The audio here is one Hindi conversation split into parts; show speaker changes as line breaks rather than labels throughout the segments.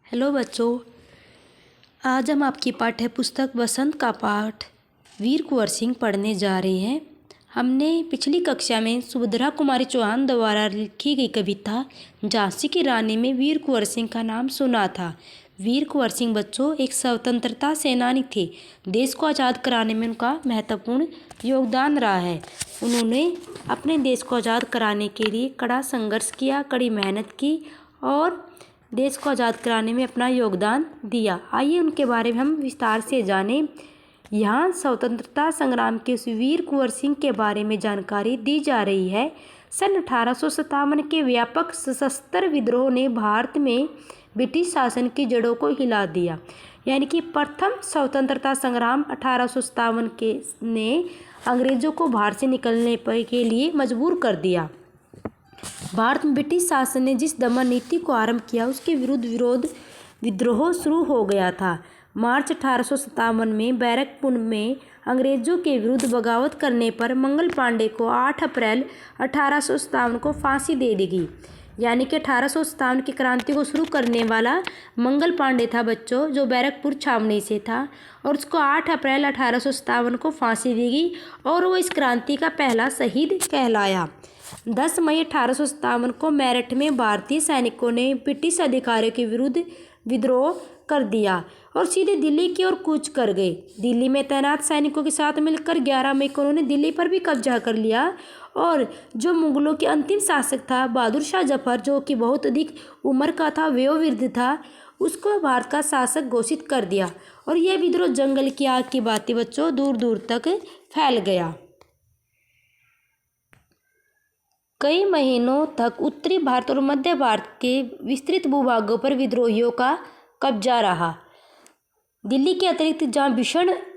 हेलो बच्चों, आज हम आपकी पाठ्य पुस्तक बसंत का पाठ वीर कुंवर सिंह पढ़ने जा रहे हैं। हमने पिछली कक्षा में सुभद्रा कुमारी चौहान द्वारा लिखी गई कविता झांसी की रानी में वीर कुंवर सिंह का नाम सुना था। वीर कुंवर सिंह बच्चों एक स्वतंत्रता सेनानी थे। देश को आज़ाद कराने में उनका महत्वपूर्ण योगदान रहा है। उन्होंने अपने देश को आज़ाद कराने के लिए कड़ा संघर्ष किया, कड़ी मेहनत की और देश को आज़ाद कराने में अपना योगदान दिया। आइए उनके बारे में हम विस्तार से जानें। यहाँ स्वतंत्रता संग्राम के वीर कुंवर सिंह के बारे में जानकारी दी जा रही है। सन 1857 के व्यापक सशस्त्र विद्रोह ने भारत में ब्रिटिश शासन की जड़ों को हिला दिया। यानी कि प्रथम स्वतंत्रता संग्राम 1857 के ने अंग्रेजों को भारत से निकलने के लिए मजबूर कर दिया। भारत में ब्रिटिश शासन ने जिस दमन नीति को आरंभ किया उसके विरुद्ध विद्रोह शुरू हो गया था। मार्च 1857 में बैरकपुर में अंग्रेजों के विरुद्ध बगावत करने पर मंगल पांडे को 8 अप्रैल 1857 को फांसी दे दी गई। यानी कि 1857 की क्रांति को शुरू करने वाला मंगल पांडे था बच्चों, जो बैरकपुर छावनी से था और उसको 8 अप्रैल 1857 को फांसी दी गई और वो इस क्रांति का पहला शहीद कहलाया। 10 मई 1857 को मेरठ में भारतीय सैनिकों ने ब्रिटिश अधिकारियों के विरुद्ध विद्रोह कर दिया और सीधे दिल्ली की ओर कूच कर गए। दिल्ली में तैनात सैनिकों के साथ मिलकर 11 मई को उन्होंने दिल्ली पर भी कब्जा कर लिया और जो मुगलों के अंतिम शासक था बहादुर शाह जफर, जो कि बहुत अधिक उम्र का था, वयोवृद्ध था, उसको भारत का शासक घोषित कर दिया। और यह विद्रोह जंगल की आग की बातें बच्चों दूर दूर तक फैल गया। कई महीनों तक उत्तरी भारत और मध्य भारत के विस्तृत भूभागों पर विद्रोहियों का कब्जा रहा। दिल्ली के अतिरिक्त जहाँ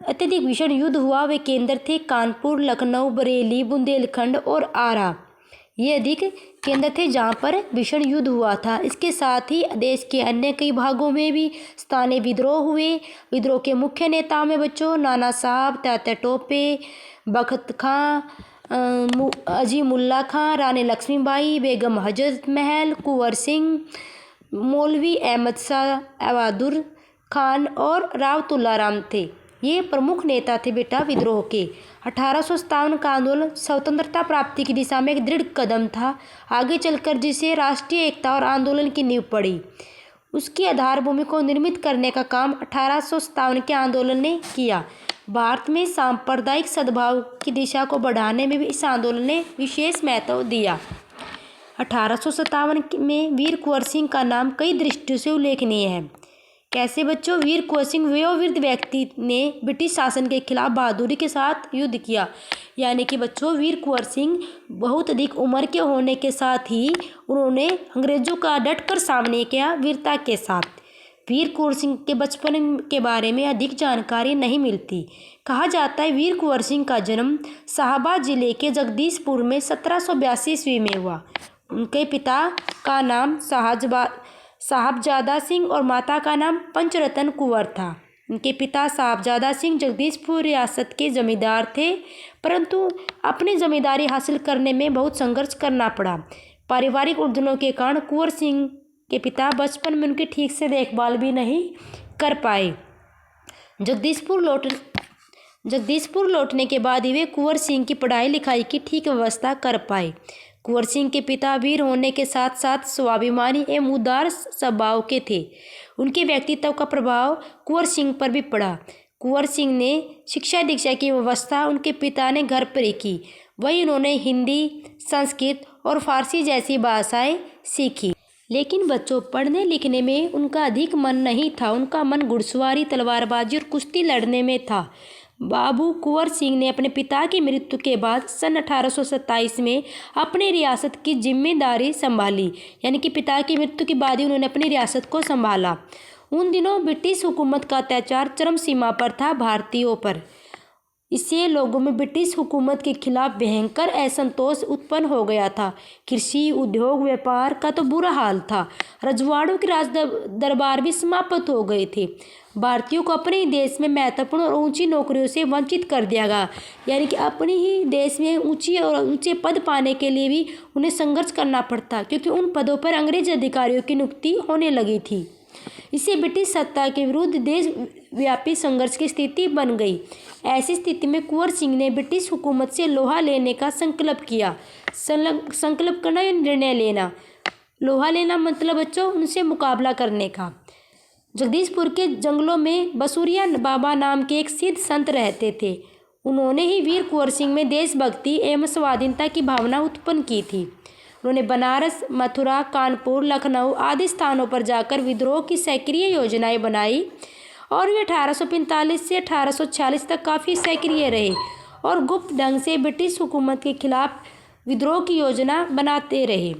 अत्यधिक भीषण युद्ध हुआ वे केंद्र थे कानपुर, लखनऊ, बरेली, बुंदेलखंड और आरा। ये अधिक केंद्र थे जहाँ पर भीषण युद्ध हुआ था। इसके साथ ही देश के अन्य कई भागों में भी स्थानीय विद्रोह हुए। विद्रोह के मुख्य नेताओं में बच्चों नाना साहब, तात्या टोपे, बख्त खां, अजीमुल्ला खां, रानी लक्ष्मीबाई, बेगम हजरत महल, कुंवर सिंह, मौलवी अहमद शाह, बहादुर खान और राव तुलाराम थे। ये प्रमुख नेता थे बेटा विद्रोह के। 1857 का आंदोलन स्वतंत्रता प्राप्ति की दिशा में एक दृढ़ कदम था। आगे चलकर जिसे राष्ट्रीय एकता और आंदोलन की नींव पड़ी, उसकी आधारभूमि को निर्मित करने का काम 1857 के आंदोलन ने किया। भारत में सांप्रदायिक सद्भाव की दिशा को बढ़ाने में भी इस आंदोलन ने विशेष महत्व दिया। 1857 में वीर कुंवर सिंह का नाम कई दृष्टियों से उल्लेखनीय है। कैसे बच्चों? वीर कुंवर सिंह वयोवृद्ध व्यक्ति ने ब्रिटिश शासन के खिलाफ बहादुरी के साथ युद्ध किया। यानी कि बच्चों वीर कुंवर सिंह बहुत अधिक उम्र के होने के साथ ही उन्होंने अंग्रेजों का डटकर सामने किया वीरता के साथ। वीर कुंवर सिंह के बचपन के बारे में अधिक जानकारी नहीं मिलती। कहा जाता है वीर कुंवर सिंह का जन्म शाहबाद जिले के जगदीशपुर में 1782 ईस्वी में हुआ। उनके पिता का नाम साहबजादा सिंह और माता का नाम पंचरतन कुंवर था। उनके पिता साहबजादा सिंह जगदीशपुर रियासत के जमींदार थे, परंतु अपनी जमींदारी हासिल करने में बहुत संघर्ष करना पड़ा। पारिवारिक उलझनों के कारण कुंवर सिंह के पिता बचपन में उनकी ठीक से देखभाल भी नहीं कर पाए। जगदीशपुर लौटने के बाद ही वे कुंवर सिंह की पढ़ाई लिखाई की ठीक व्यवस्था कर पाए। कुंवर सिंह के पिता वीर होने के साथ साथ स्वाभिमानी एवं उदार स्वभाव के थे। उनके व्यक्तित्व का प्रभाव कुंवर सिंह पर भी पड़ा। कुंवर सिंह ने शिक्षा दीक्षा की व्यवस्था उनके पिता ने घर पर ही की। वही उन्होंने हिंदी, संस्कृत और फारसी जैसी भाषाएं सीखी। लेकिन बच्चों पढ़ने लिखने में उनका अधिक मन नहीं था। उनका मन घुड़सवारी, तलवारबाजी और कुश्ती लड़ने में था। बाबू कुंवर सिंह ने अपने पिता की मृत्यु के बाद सन 1827 में अपनी रियासत की जिम्मेदारी संभाली। यानी कि पिता की मृत्यु के बाद ही उन्होंने अपनी रियासत को संभाला। उन दिनों ब्रिटिश हुकूमत का अत्याचार चरम सीमा पर था भारतीयों पर। इससे लोगों में ब्रिटिश हुकूमत के खिलाफ भयंकर असंतोष उत्पन्न हो गया था। कृषि, उद्योग, व्यापार का तो बुरा हाल था। रजवाड़ों के राज दरबार भी समाप्त हो गए थे। भारतीयों को अपने ही देश में महत्वपूर्ण और ऊंची नौकरियों से वंचित कर दिया गया। यानी कि अपने ही देश में ऊंची और ऊंचे पद पाने के लिए भी उन्हें संघर्ष करना पड़ता, क्योंकि उन पदों पर अंग्रेज अधिकारियों की नियुक्ति होने लगी थी। इससे ब्रिटिश सत्ता के विरुद्ध देशव्यापी संघर्ष की स्थिति बन गई। ऐसी स्थिति में कुंवर सिंह ने ब्रिटिश हुकूमत से लोहा लेने का संकल्प किया। संकल्प करना या निर्णय लेना। लोहा लेना मतलब बच्चों उनसे मुकाबला करने का। जगदीशपुर के जंगलों में बसूरिया बाबा नाम के एक सिद्ध संत रहते थे। उन्होंने ही वीर कुंवर सिंह में देशभक्ति एवं स्वाधीनता की भावना उत्पन्न की थी। उन्होंने बनारस, मथुरा, कानपुर, लखनऊ आदि स्थानों पर जाकर विद्रोह की सक्रिय योजनाएं बनाई और वे 1845 से 1846 तक काफ़ी सक्रिय रहे और गुप्त ढंग से ब्रिटिश हुकूमत के खिलाफ विद्रोह की योजना बनाते रहे।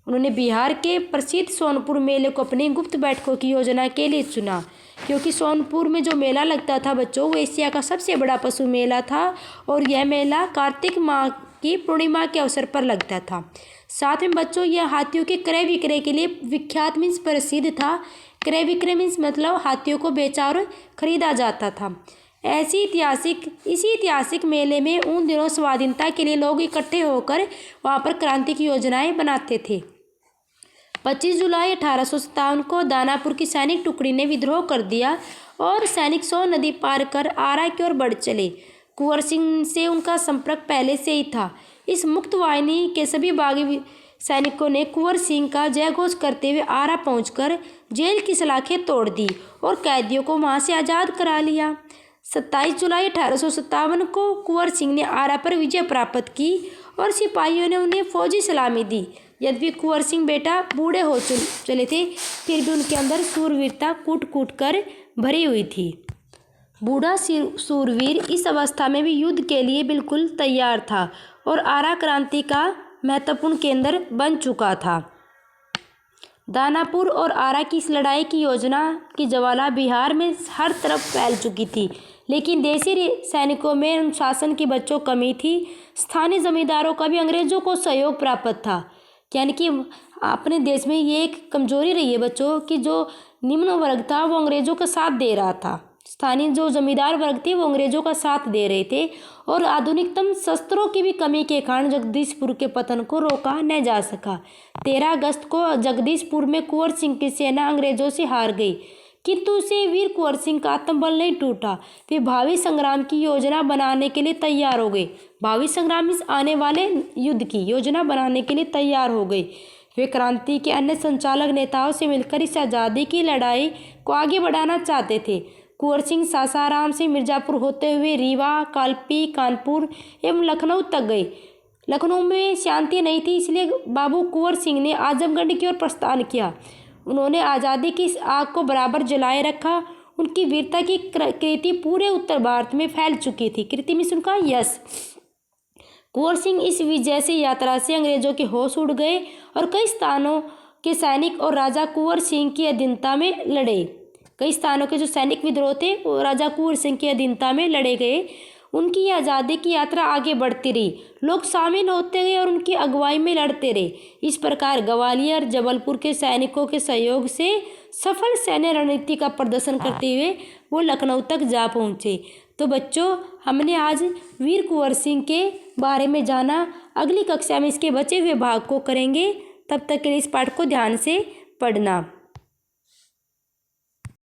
उन्होंने बिहार के प्रसिद्ध सोनपुर मेले को अपनी गुप्त बैठकों की योजना के लिए चुना, क्योंकि सोनपुर में जो मेला लगता था बच्चों, वो एशिया का सबसे बड़ा पशु मेला था और यह मेला कार्तिक माह की पूर्णिमा के अवसर पर लगता था। साथ में बच्चों यह हाथियों के क्रय विक्रय के लिए विख्यात मीन्स प्रसिद्ध था। क्रय विक्रय मीन्स मतलब हाथियों को बेचा और खरीदा जाता था। इसी ऐतिहासिक मेले में उन दिनों स्वाधीनता के लिए लोग इकट्ठे होकर वहाँ पर क्रांति की योजनाएं बनाते थे। 25 जुलाई 1857 को दानापुर की सैनिक टुकड़ी ने विद्रोह कर दिया और सैनिक सो नदी पार कर आरा की ओर बढ़ चले। कुंवर सिंह से उनका संपर्क पहले से ही था। इस मुक्त वाहिनी के सभी बागी सैनिकों ने कुंवर सिंह का जयघोष करते हुए आरा पहुंचकर जेल की सलाखें तोड़ दी और कैदियों को वहां से आज़ाद करा लिया। 27 जुलाई 1857 को कुंवर सिंह ने आरा पर विजय प्राप्त की और सिपाहियों ने उन्हें फौजी सलामी दी। यद्यपि कुंवर सिंह बेटा बूढ़े हो चले थे, फिर भी उनके अंदर सूरवीरता कूट कूट कर भरी हुई थी। बूढ़ा सूरवीर इस अवस्था में भी युद्ध के लिए बिल्कुल तैयार था और आरा क्रांति का महत्वपूर्ण केंद्र बन चुका था। दानापुर और आरा की इस लड़ाई की योजना की ज्वाला बिहार में हर तरफ फैल चुकी थी, लेकिन देसी सैनिकों में अनुशासन की बच्चों कमी थी। स्थानीय जमींदारों का भी अंग्रेजों को सहयोग प्राप्त था। यानी कि अपने देश में ये एक कमजोरी रही है बच्चों कि जो निम्न वर्ग था वो अंग्रेजों का साथ दे रहा था। स्थानीय जो जमींदार वर्ग थे वो अंग्रेजों का साथ दे रहे थे और आधुनिकतम शस्त्रों की भी कमी के कारण जगदीशपुर के पतन को रोका न जा सका। 13 अगस्त को जगदीशपुर में कुंवर सिंह की सेना अंग्रेजों से हार गई, किंतु उसे वीर कुंवर सिंह का आत्मबल नहीं टूटा। वे भावी संग्राम की योजना बनाने के लिए तैयार हो गए। भावी संग्राम इस आने वाले युद्ध की योजना बनाने के लिए तैयार हो गए। वे क्रांति के अन्य संचालक नेताओं से मिलकर इस आज़ादी की लड़ाई को आगे बढ़ाना चाहते थे। कुंवर सिंह सासाराम से मिर्जापुर होते हुए रीवा, कालपी, कानपुर एवं लखनऊ तक गए। लखनऊ में शांति नहीं थी, इसलिए बाबू कुंवर सिंह ने आजमगढ़ की ओर प्रस्थान किया। उन्होंने आज़ादी की इस आग को बराबर जलाए रखा। उनकी वीरता की कृति पूरे उत्तर भारत में फैल चुकी थी। कृति में उनका यश। कुंवर सिंह इस विजय से यात्रा से अंग्रेजों के होश उड़ गए और कई स्थानों के सैनिक और राजा कुंवर सिंह की अधीनता में लड़े। कई स्थानों के जो सैनिक विद्रोह थे वो राजा कुंवर सिंह की अधीनता में लड़े गए। उनकी आज़ादी की यात्रा आगे बढ़ती रही। लोग शामिल होते गए और उनकी अगुवाई में लड़ते रहे। इस प्रकार ग्वालियर, जबलपुर के सैनिकों के सहयोग से सफल सैन्य रणनीति का प्रदर्शन करते हुए वो लखनऊ तक जा पहुँचे। तो बच्चों, हमने आज वीर कुंवर सिंह के बारे में जाना। अगली कक्षा में इसके बचे हुए भाग को करेंगे। तब तक के लिए इस पाठ को ध्यान से पढ़ना।